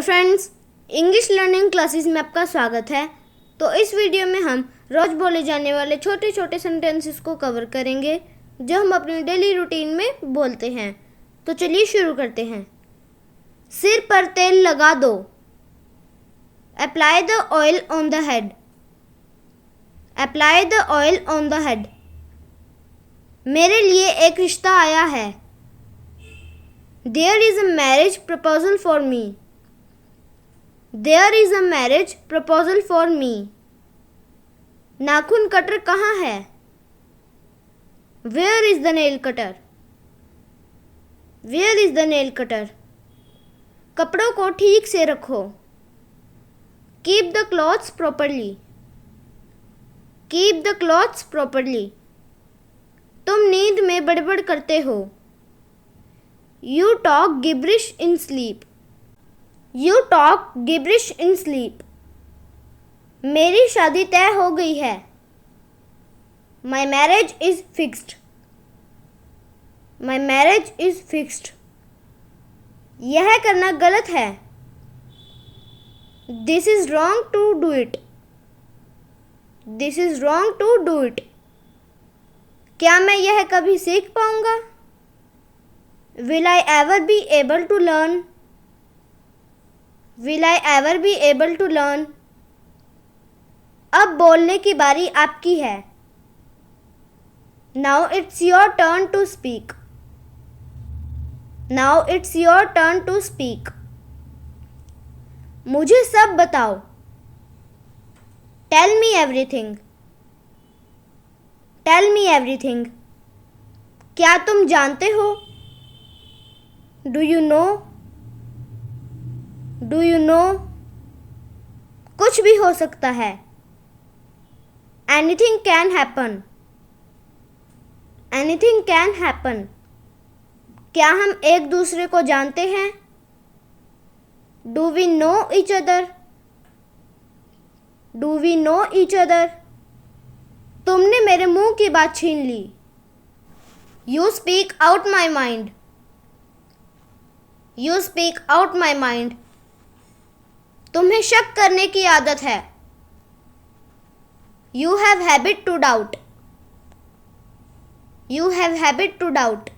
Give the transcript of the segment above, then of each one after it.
Hello friends, English learning classes में आपका स्वागत है। तो इस वीडियो में हम रोज़ बोले जाने वाले छोटे छोटे सेंटेंसेस को कवर करेंगे जो हम अपने डेली रूटीन में बोलते हैं। तो चलिए शुरू करते हैं। सिर पर तेल लगा दो। Apply the oil on the head. Apply the oil on the head. मेरे लिए एक रिश्ता आया है। There is a marriage proposal for me. There is a marriage proposal for me. नाखून कटर कहाँ है? Where is the nail cutter? Where is the nail cutter? कपड़ों को ठीक से रखो। Keep the clothes properly. Keep the clothes properly. तुम नींद में बड़बड़ करते हो। You talk gibberish in sleep. You talk gibberish in sleep. मेरी शादी तय हो गई है। My marriage is fixed. My marriage is fixed. यह करना गलत है। This is wrong to do it. This is wrong to do it. क्या मैं यह कभी सीख पाऊंगा? Will I ever be able to learn? Will I ever be able to learn? अब बोलने की बारी आपकी है। Now it's your turn to speak. Now it's your turn to speak. मुझे सब बताओ। Tell me everything. Tell me everything. क्या तुम जानते हो? Do you know? Do you know? कुछ भी हो सकता है। Anything can happen. Anything can happen. क्या हम एक दूसरे को जानते हैं? Do we know each other? Do we know each other? तुमने मेरे मुंह की बात छीन ली। You speak out my mind. You speak out my mind. तुम्हें शक करने की आदत है। You have habit to doubt. You have habit to doubt.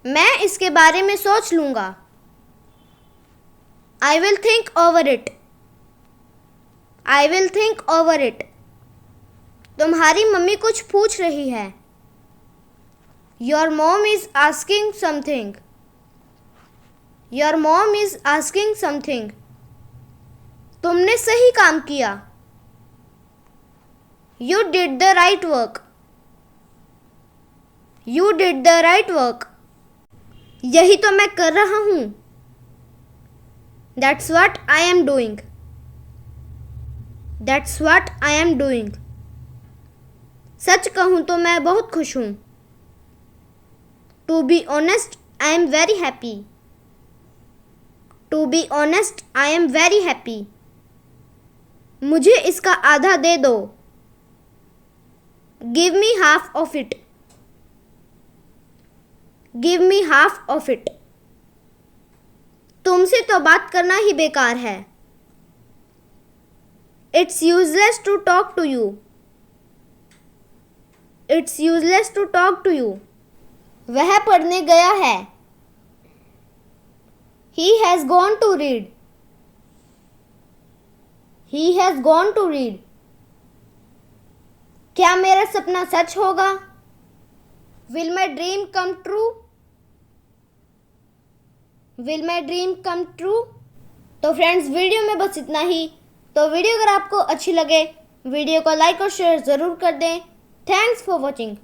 मैं इसके बारे में सोच लूँगा। I will think over it. I will think over it. तुम्हारी मम्मी कुछ पूछ रही है। Your mom is asking something. Your mom is asking something. तुमने सही काम किया। You did the right work. You did the right work. यही तो मैं कर रहा हूँ। That's what I am doing. That's what I am doing. सच कहूँ तो मैं बहुत खुश हूँ। To be honest, I am very happy. To be honest, I am very happy. मुझे इसका आधा दे दो। Give me half of it. Give me half of it. तुमसे तो बात करना ही बेकार है। It's useless to talk to you. It's useless to talk to you. वह पढ़ने गया है। He has gone to read. He has gone to read. क्या मेरा सपना सच होगा? Will my dream come true? Will my dream come true? तो friends, video में बस इतना ही। तो वीडियो अगर आपको अच्छी लगे, वीडियो को लाइक और शेयर ज़रूर कर दें। Thanks for watching.